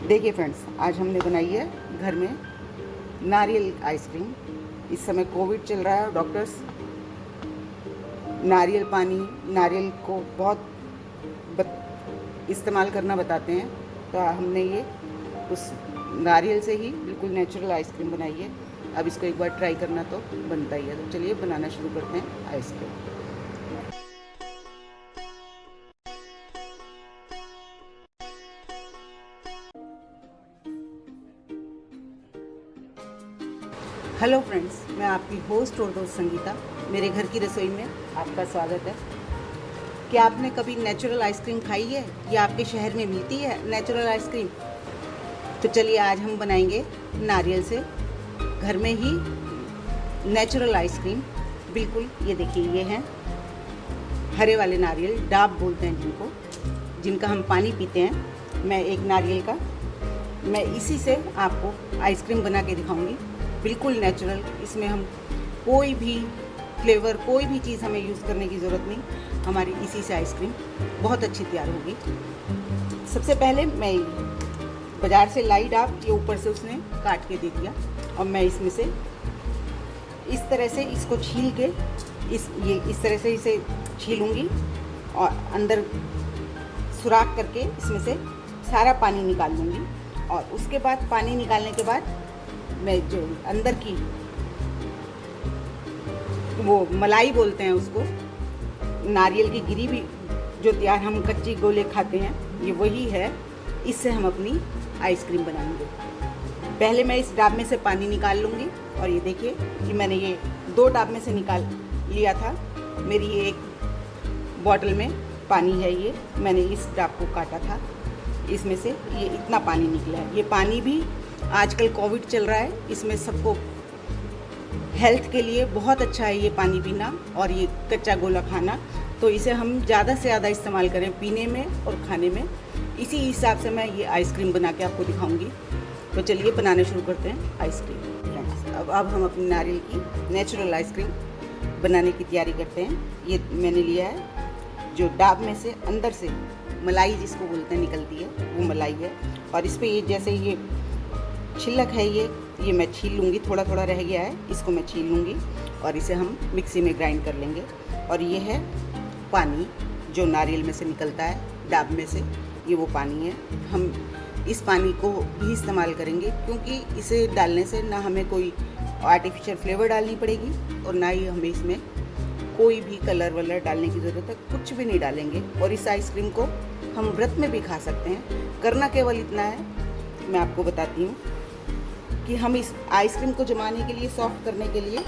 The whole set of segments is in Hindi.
देखिए फ्रेंड्स, आज हमने बनाई है घर में नारियल आइसक्रीम। इस समय कोविड चल रहा है। डॉक्टर्स नारियल पानी, नारियल को बहुत इस्तेमाल करना बताते हैं। तो हमने ये उस नारियल से ही बिल्कुल नेचुरल आइसक्रीम बनाई है। अब इसको एक बार ट्राई करना तो बनता ही है। तो चलिए बनाना शुरू करते हैं आइसक्रीम। हेलो फ्रेंड्स, मैं आपकी होस्ट और दोस्त संगीता। मेरे घर की रसोई में आपका स्वागत है। क्या आपने कभी नेचुरल आइसक्रीम खाई है या आपके शहर में मिलती है नेचुरल आइसक्रीम? तो चलिए आज हम बनाएंगे नारियल से घर में ही नेचुरल आइसक्रीम। बिल्कुल, ये देखिए, ये हैं हरे वाले नारियल, डाब बोलते हैं जिनका हम पानी पीते हैं। मैं एक नारियल का, मैं इसी से आपको आइसक्रीम बना के दिखाऊंगी। बिल्कुल नेचुरल। इसमें हम कोई भी फ्लेवर, कोई भी चीज़ हमें यूज़ करने की ज़रूरत नहीं। हमारी इसी से आइसक्रीम बहुत अच्छी तैयार होगी। सबसे पहले मैं बाज़ार से लाई डाब, ये ऊपर से उसने काट के दे दिया, और मैं इसमें से इस तरह से इसको छील के इस तरह से इसे छीलूँगी और अंदर सुराख करके इसमें से सारा पानी निकाल लूँगी। और उसके बाद पानी निकालने के बाद मैं जो अंदर की वो मलाई बोलते हैं उसको, नारियल की गिरी भी जो तैयार हम कच्ची गोले खाते हैं, ये वही है। इससे हम अपनी आइसक्रीम बनाएंगे। पहले मैं इस डाब में से पानी निकाल लूँगी। और ये देखिए कि मैंने ये 2 डाब में से निकाल लिया था। मेरी ये एक बॉटल में पानी है। ये मैंने इस डाब को काटा था, इसमें से ये इतना पानी निकला है। ये पानी भी, आजकल कोविड चल रहा है, इसमें सबको हेल्थ के लिए बहुत अच्छा है ये पानी पीना और ये कच्चा गोला खाना। तो इसे हम ज़्यादा से ज़्यादा इस्तेमाल करें पीने में और खाने में। इसी हिसाब से मैं ये आइसक्रीम बना के आपको दिखाऊंगी। तो चलिए बनाने शुरू करते हैं आइसक्रीम फ्रेंड्स। अब हम अपनी नारियल की नेचुरल आइसक्रीम बनाने की तैयारी करते हैं। ये मैंने लिया है जो डाब में से अंदर से मलाई जिसको बोलते हैं निकलती है, वो मलाई है। और इस पर ये जैसे ये छिलक है, ये मैं छील लूँगी। थोड़ा थोड़ा रह गया है, इसको मैं छील लूँगी और इसे हम मिक्सी में ग्राइंड कर लेंगे। और ये है पानी जो नारियल में से निकलता है, डाब में से, ये वो पानी है। हम इस पानी को भी इस्तेमाल करेंगे क्योंकि इसे डालने से ना हमें कोई आर्टिफिशियल फ्लेवर डालनी पड़ेगी और ना ही हमें इसमें कोई भी कलर वलर डालने की ज़रूरत है। कुछ भी नहीं डालेंगे। और इस आइसक्रीम को हम व्रत में भी खा सकते हैं। करना केवल इतना है, मैं आपको बताती हूँ कि हम इस आइसक्रीम को जमाने के लिए, सॉफ्ट करने के लिए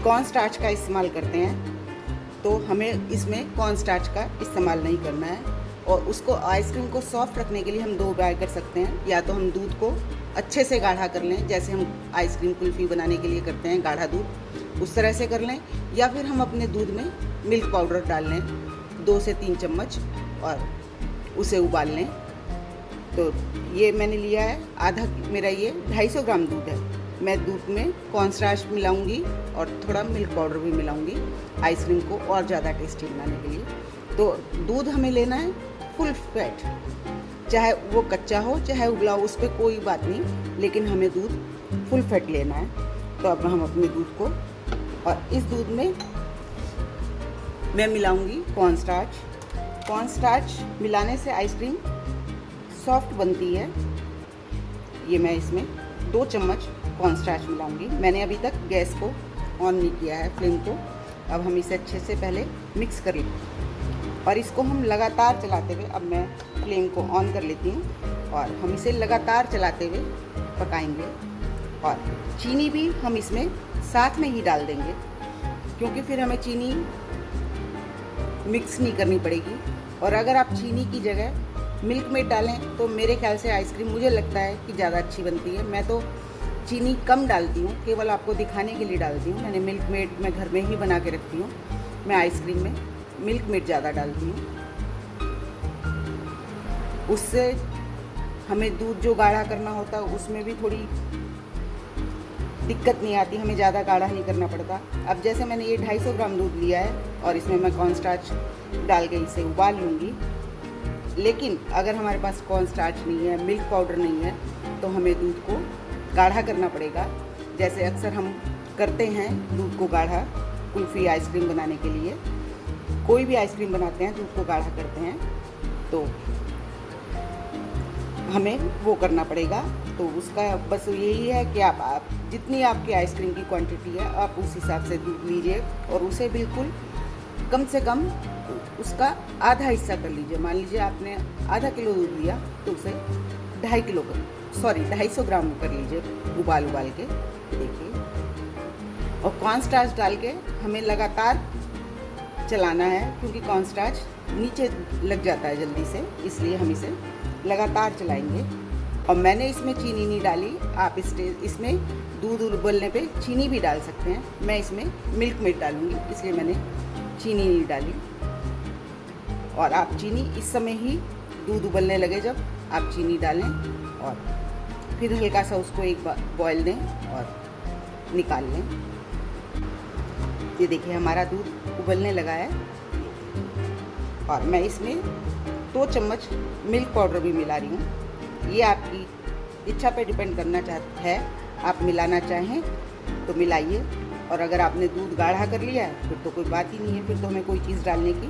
कॉर्न स्टार्च का इस्तेमाल करते हैं। तो हमें इसमें कॉर्न स्टार्च का इस्तेमाल नहीं करना है। और उसको, आइसक्रीम को सॉफ्ट रखने के लिए हम 2 उपाय कर सकते हैं। या तो हम दूध को अच्छे से गाढ़ा कर लें, जैसे हम आइसक्रीम कुल्फ़ी बनाने के लिए करते हैं, गाढ़ा दूध, उस तरह से कर लें। या फिर हम अपने दूध में मिल्क पाउडर डाल लें 2 से 3 चम्मच और उसे उबाल लें। तो ये मैंने लिया है आधा, मेरा ये 250 ग्राम दूध है। मैं दूध में कॉर्न स्टार्च मिलाऊंगी और थोड़ा मिल्क पाउडर भी मिलाऊंगी आइसक्रीम को और ज़्यादा टेस्टी बनाने के लिए। तो दूध हमें लेना है फुल फैट, चाहे वो कच्चा हो चाहे उबला हो, उस पर कोई बात नहीं, लेकिन हमें दूध फुल फैट लेना है। तो अब हम अपने दूध को, और इस दूध में मैं मिलाऊंगी कॉर्न स्टार्च। कॉर्न स्टार्च मिलाने से आइसक्रीम सॉफ्ट बनती है। ये मैं इसमें 2 चम्मच कॉर्न स्टार्च मिलाऊंगी। मैंने अभी तक गैस को ऑन नहीं किया है, फ्लेम को। अब हम इसे अच्छे से पहले मिक्स कर लेंगे और इसको हम लगातार चलाते हुए, अब मैं फ्लेम को ऑन कर लेती हूँ और हम इसे लगातार चलाते हुए पकाएंगे। और चीनी भी हम इसमें साथ में ही डाल देंगे क्योंकि फिर हमें चीनी मिक्स नहीं करनी पड़ेगी। और अगर आप चीनी की जगह मिल्क मेड डालें तो मेरे ख्याल से आइसक्रीम, मुझे लगता है कि ज़्यादा अच्छी बनती है। मैं तो चीनी कम डालती हूँ, केवल आपको दिखाने के लिए डालती हूँ। मैंने मिल्क मेड मैं घर में ही बना के रखती हूँ। मैं आइसक्रीम में मिल्क मेड ज़्यादा डालती हूँ। उससे हमें दूध जो गाढ़ा करना होता है उसमें भी थोड़ी दिक्कत नहीं आती, हमें ज़्यादा गाढ़ा नहीं करना पड़ता। अब जैसे मैंने ये 250 ग्राम दूध लिया है और इसमें मैं कॉर्न स्टार्च डाल के इसे उबाल लूँगी। लेकिन अगर हमारे पास कॉर्न स्टार्च नहीं है, मिल्क पाउडर नहीं है, तो हमें दूध को गाढ़ा करना पड़ेगा। जैसे अक्सर हम करते हैं दूध को गाढ़ा कुल्फ़ी आइसक्रीम बनाने के लिए। कोई भी आइसक्रीम बनाते हैं दूध को गाढ़ा करते हैं, तो हमें वो करना पड़ेगा। तो उसका बस यही है कि आप जितनी आपकी आइसक्रीम की क्वांटिटी है आप उस हिसाब से दूध लीजिए और उसे बिल्कुल कम से कम उसका आधा हिस्सा कर लीजिए। मान लीजिए आपने आधा किलो दूध लिया तो उसे 250 ग्राम कर लीजिए उबाल के। देखिए, और कॉर्न स्टार्च डाल के हमें लगातार चलाना है, क्योंकि कॉर्न स्टार्च नीचे लग जाता है जल्दी से, इसलिए हम इसे लगातार चलाएंगे। और मैंने इसमें चीनी नहीं डाली। आप इसमें दूध उबलने पे चीनी भी डाल सकते हैं। मैं इसमें मिल्क मेड डालूँगी, इसलिए मैंने चीनी नहीं डाली। और आप चीनी इस समय ही दूध उबलने लगे जब आप चीनी डालें और फिर हल्का सा उसको एक बार बॉयल दें और निकाल लें। ये देखिए हमारा दूध उबलने लगा है और मैं इसमें 2 चम्मच मिल्क पाउडर भी मिला रही हूँ। ये आपकी इच्छा पे डिपेंड करना है, आप मिलाना चाहें तो मिलाइए। और अगर आपने दूध गाढ़ा कर लिया है फिर तो कोई बात ही नहीं है, फिर तो हमें कोई चीज़ डालने की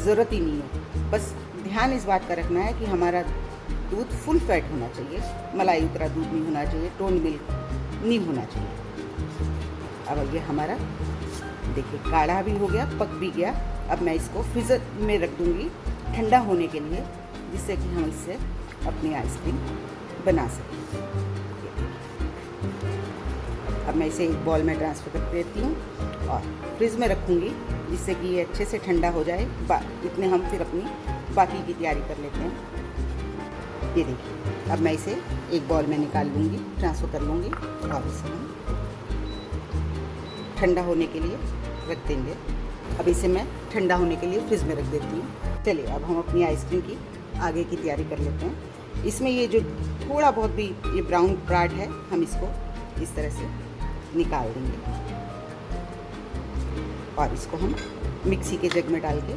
ज़रूरत ही नहीं है। बस ध्यान इस बात का रखना है कि हमारा दूध फुल फैट होना चाहिए, मलाई उतरा दूध नहीं होना चाहिए, टोन मिल्क नहीं होना चाहिए। अब ये हमारा देखिए गाढ़ा भी हो गया, पक भी गया। अब मैं इसको फ्रीज़र में रख दूँगी ठंडा होने के लिए, जिससे कि हम इससे अपनी आइसक्रीम बना सकें। अब मैं इसे एक बॉल में ट्रांसफ़र कर देती हूँ और फ्रिज में रखूँगी, जिससे कि ये अच्छे से ठंडा हो जाए। इतने हम फिर अपनी बाकी की तैयारी कर लेते हैं। ये देखिए, अब मैं इसे एक बॉल में निकाल लूँगी, ट्रांसफ़र कर लूँगी और इसे हम ठंडा होने के लिए रख देंगे। अब इसे मैं ठंडा होने के लिए फ्रिज में रख देती हूँ। चलिए अब हम अपनी आइसक्रीम की आगे की तैयारी कर लेते हैं। इसमें ये जो थोड़ा बहुत भी ये ब्राउन पार्ट है, हम इसको इस तरह से निकाल देंगे और इसको हम मिक्सी के जग में डाल के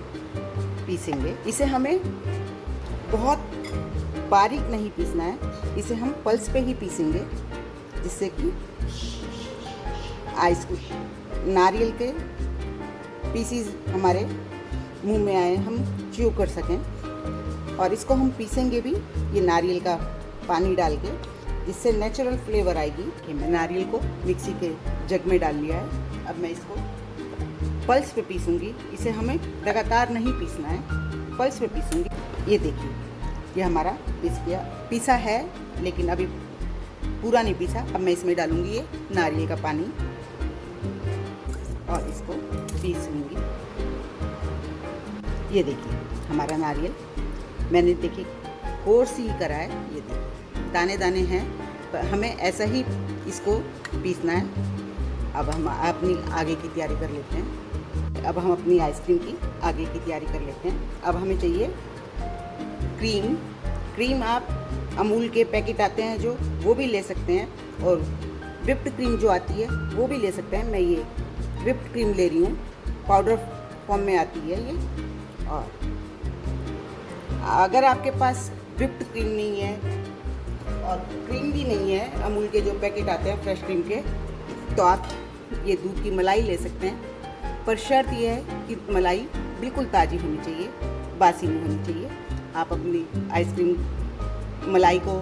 पीसेंगे। इसे हमें बहुत बारीक नहीं पीसना है, इसे हम पल्स पे ही पीसेंगे, जिससे कि नारियल के पीसीज हमारे मुंह में आए, हम च्यू कर सकें। और इसको हम पीसेंगे भी ये नारियल का पानी डाल के, जिससे नेचुरल फ्लेवर आएगी। कि मैं नारियल को मिक्सी के जग में डाल लिया है। अब मैं इसको पल्स पे पीसूँगी। इसे हमें लगातार नहीं पीसना है, पल्स पे पीसूँगी। ये देखिए, ये हमारा पीसा है, लेकिन अभी पूरा नहीं पीसा। अब मैं इसमें डालूँगी ये नारियल का पानी और इसको पीस लूँगी। ये देखिए हमारा नारियल मैंने देखिए कोर्स ही करा है। ये देखिए दाने दाने हैं, हमें ऐसा ही इसको पीसना है। अब हम अपनी आगे की तैयारी कर लेते हैं। अब हम अपनी आइसक्रीम की आगे की तैयारी कर लेते हैं। अब हमें चाहिए क्रीम आप अमूल के पैकेट आते हैं जो, वो भी ले सकते हैं, और व्हिप्ड क्रीम जो आती है वो भी ले सकते हैं। मैं ये व्हिप्ड क्रीम ले रही हूँ, पाउडर फॉर्म में आती है ये। और अगर आपके पास व्हिप्ड क्रीम नहीं है और क्रीम भी नहीं है, अमूल के जो पैकेट आते हैं फ्रेश क्रीम के, तो आप ये दूध की मलाई ले सकते हैं। पर शर्त यह है कि मलाई बिल्कुल ताज़ी होनी चाहिए, बासी नहीं होनी चाहिए। आप अपनी आइसक्रीम मलाई को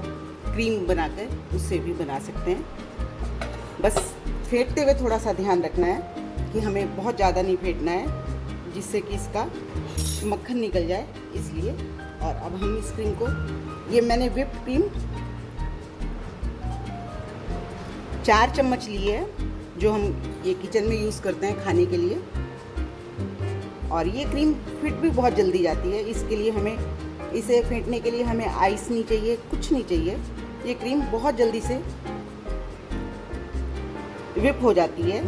क्रीम बनाकर उससे भी बना सकते हैं। बस फेंटते हुए थोड़ा सा ध्यान रखना है कि हमें बहुत ज़्यादा नहीं फेंटना है, जिससे कि इसका मक्खन निकल जाए, इसलिए। और अब हम इस क्रीम को, ये मैंने व्हिप्ड क्रीम 4 चम्मच लिए है, जो हम ये किचन में यूज़ करते हैं खाने के लिए। और ये क्रीम फिट भी बहुत जल्दी जाती है। इसके लिए हमें, इसे फेंटने के लिए हमें आइस नहीं चाहिए, कुछ नहीं चाहिए। ये क्रीम बहुत जल्दी से व्हिप हो जाती है,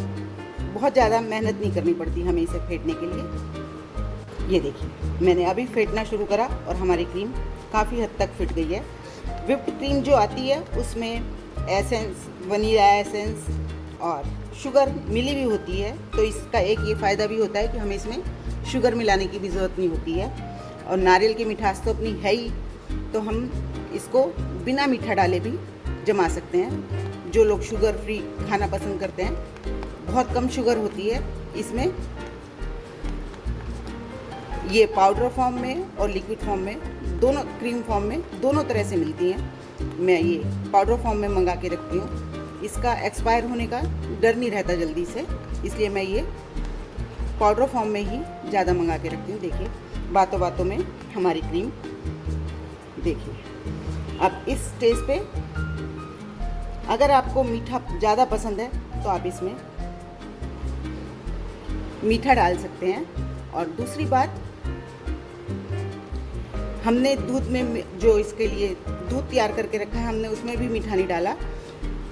बहुत ज़्यादा मेहनत नहीं करनी पड़ती हमें इसे फेंटने के लिए। ये देखिए मैंने अभी फेंटना शुरू करा और हमारी क्रीम काफ़ी हद तक फिट गई है। व्हिप्ड क्रीम जो आती है उसमें एसेंस, वनीला एसेंस और शुगर मिली भी होती है, तो इसका एक ये फ़ायदा भी होता है कि हमें इसमें शुगर मिलाने की भी ज़रूरत नहीं होती है। और नारियल की मिठास तो अपनी है ही, तो हम इसको बिना मीठा डाले भी जमा सकते हैं। जो लोग शुगर फ्री खाना पसंद करते हैं, बहुत कम शुगर होती है इसमें। ये पाउडर फॉर्म में और लिक्विड फॉर्म में दोनों, क्रीम फॉर्म में दोनों तरह से मिलती हैं। मैं ये पाउडर फॉर्म में मंगा के रखती हूँ। इसका एक्सपायर होने का डर नहीं रहता जल्दी से, इसलिए मैं ये पाउडर फॉर्म में ही ज़्यादा मंगा के रखती हूँ। देखिए बातों बातों में हमारी क्रीम, देखिए। अब इस स्टेज पे अगर आपको मीठा ज़्यादा पसंद है तो आप इसमें मीठा डाल सकते हैं। और दूसरी बात, हमने दूध में जो इसके लिए दूध तैयार करके रखा है, हमने उसमें भी मीठा नहीं डाला,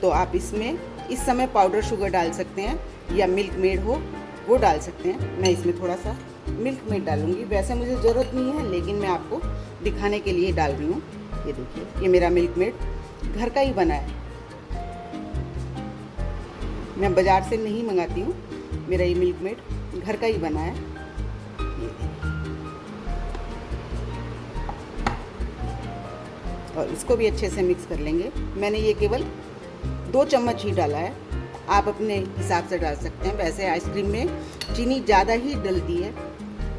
तो आप इसमें इस समय पाउडर शुगर डाल सकते हैं या मिल्क मेड हो वो डाल सकते हैं। मैं इसमें थोड़ा सा मिल्क मेड डालूंगी, वैसे मुझे ज़रूरत नहीं है लेकिन मैं आपको दिखाने के लिए डाल रही हूँ। ये देखिए, ये मेरा मिल्क मेड घर का ही बना है, मैं बाज़ार से नहीं मंगाती हूँ। मेरा ये मिल्क मेड घर का ही बना है। ये और इसको भी अच्छे से मिक्स कर लेंगे। मैंने ये केवल 2 चम्मच ही डाला है, आप अपने हिसाब से डाल सकते हैं। वैसे आइसक्रीम में चीनी ज़्यादा ही डलती है,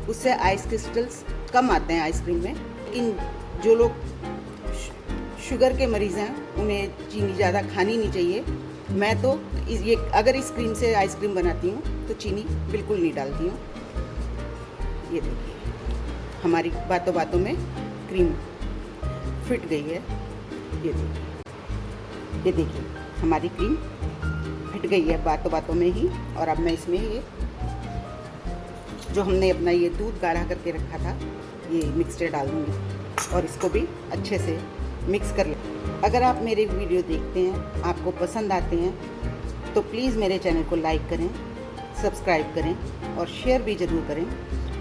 उससे आइस क्रिस्टल्स कम आते हैं आइसक्रीम में। लेकिन जो लोग शुगर के मरीज़ हैं उन्हें चीनी ज़्यादा खानी नहीं चाहिए। मैं तो ये अगर इस क्रीम से आइसक्रीम बनाती हूँ तो चीनी बिल्कुल नहीं डालती हूँ। ये देखिए हमारी बातों बातों में क्रीम फिट गई है। ये देखिए हमारी क्रीम फिट गई है बातों बातों में ही। और अब मैं इसमें ये जो हमने अपना ये दूध गाढ़ा करके रखा था, ये मिक्सचर डाल दूँगी और इसको भी अच्छे से मिक्स कर लें। अगर आप मेरे वीडियो देखते हैं, आपको पसंद आते हैं, तो प्लीज़ मेरे चैनल को लाइक करें, सब्सक्राइब करें और शेयर भी ज़रूर करें।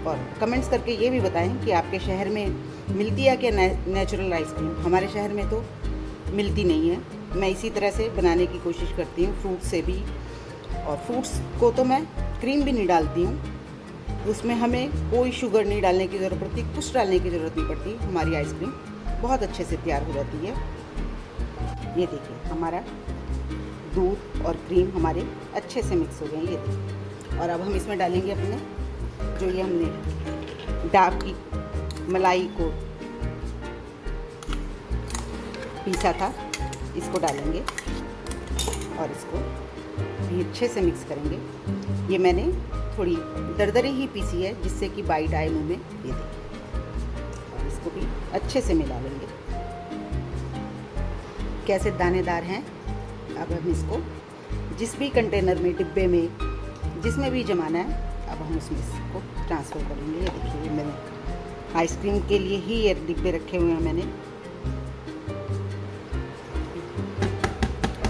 और कमेंट्स करके ये भी बताएं कि आपके शहर में मिलती है क्या नेचुरल आइसक्रीम। हमारे शहर में तो मिलती नहीं है। मैं इसी तरह से बनाने की कोशिश करती हूँ, फ्रूट से भी। और फ्रूट्स को तो मैं क्रीम भी नहीं डालती हूँ, उसमें हमें कोई शुगर नहीं डालने की ज़रूरत पड़ती, कुछ डालने की ज़रूरत नहीं पड़ती। हमारी आइसक्रीम बहुत अच्छे से तैयार हो जाती है। ये देखिए हमारा दूध और क्रीम हमारे अच्छे से मिक्स हो गए। ये देखिए, और अब हम इसमें डालेंगे अपने जो ये हमने डाब की मलाई को पीसा था, इसको डालेंगे और इसको भी अच्छे से मिक्स करेंगे। ये मैंने थोड़ी दरदरी ही पीसी है जिससे कि बाइट आए मुंह में। ये देखिए, और इसको भी अच्छे से मिला लेंगे। कैसे दानेदार हैं। अब हम इसको जिस भी कंटेनर में, डिब्बे में, जिसमें भी जमाना है, अब हम उसमें इसको ट्रांसफ़र करेंगे। ये देखिए मैंने आइसक्रीम के लिए ही ये डिब्बे रखे हुए हैं। मैंने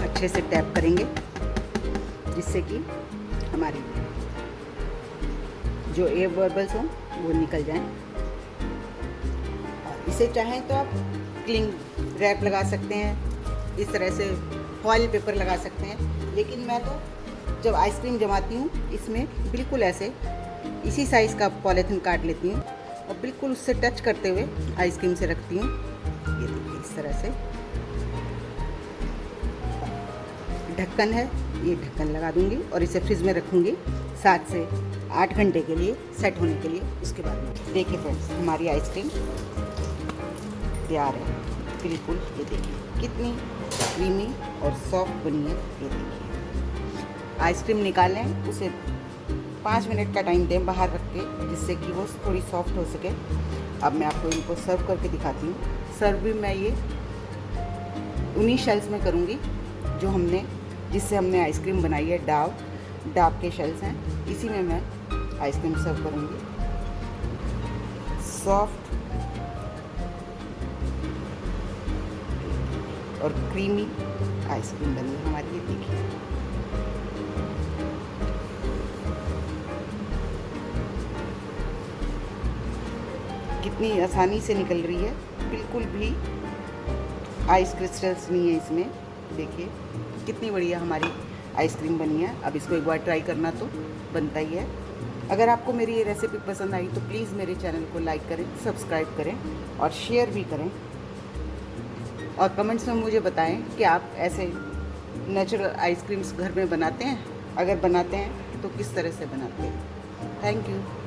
अच्छे से टैप करेंगे जिससे कि हमारी जो एयर बबल्स हों वो निकल जाएं। और इसे चाहें तो आप क्लिंग रैप लगा सकते हैं, इस तरह से फॉइल पेपर लगा सकते हैं। लेकिन मैं तो जब आइसक्रीम जमाती हूँ इसमें बिल्कुल ऐसे इसी साइज़ का पॉलीथीन काट लेती हूँ और बिल्कुल उससे टच करते हुए आइसक्रीम से रखती हूँ। ये देखिए इस तरह से ढक्कन है, ये ढक्कन लगा दूँगी और इसे फ्रिज में रखूँगी 7 से 8 घंटे के लिए सेट होने के लिए। उसके बाद में देखिए फ्रेंड्स, हमारी आइसक्रीम तैयार है बिल्कुल। ये देखिए कितनी क्रीमी और सॉफ्ट बनी है। ये देखिए आइसक्रीम निकालें, उसे 5 मिनट का टाइम दें बाहर रख के, जिससे कि वो थोड़ी सॉफ्ट हो सके। अब मैं आपको इनको सर्व करके दिखाती हूँ। सर्व भी मैं ये उन्हीं शेल्स में करूँगी जो जिससे हमने आइसक्रीम बनाई है। डाब के शेल्स हैं, इसी में मैं आइसक्रीम सर्व करूँगी। सॉफ्ट और क्रीमी आइसक्रीम बनी है हमारी। ये देखिए कितनी आसानी से निकल रही है, बिल्कुल भी आइस क्रिस्टल्स नहीं है इसमें। देखिए कितनी बढ़िया हमारी आइसक्रीम बनी है। अब इसको एक बार ट्राई करना तो बनता ही है। अगर आपको मेरी ये रेसिपी पसंद आई तो प्लीज़ मेरे चैनल को लाइक करें, सब्सक्राइब करें और शेयर भी करें, और कमेंट्स में मुझे बताएं कि आप ऐसे नेचुरल आइसक्रीम्स घर में बनाते हैं। अगर बनाते हैं तो किस तरह से बनाते हैं। Thank you.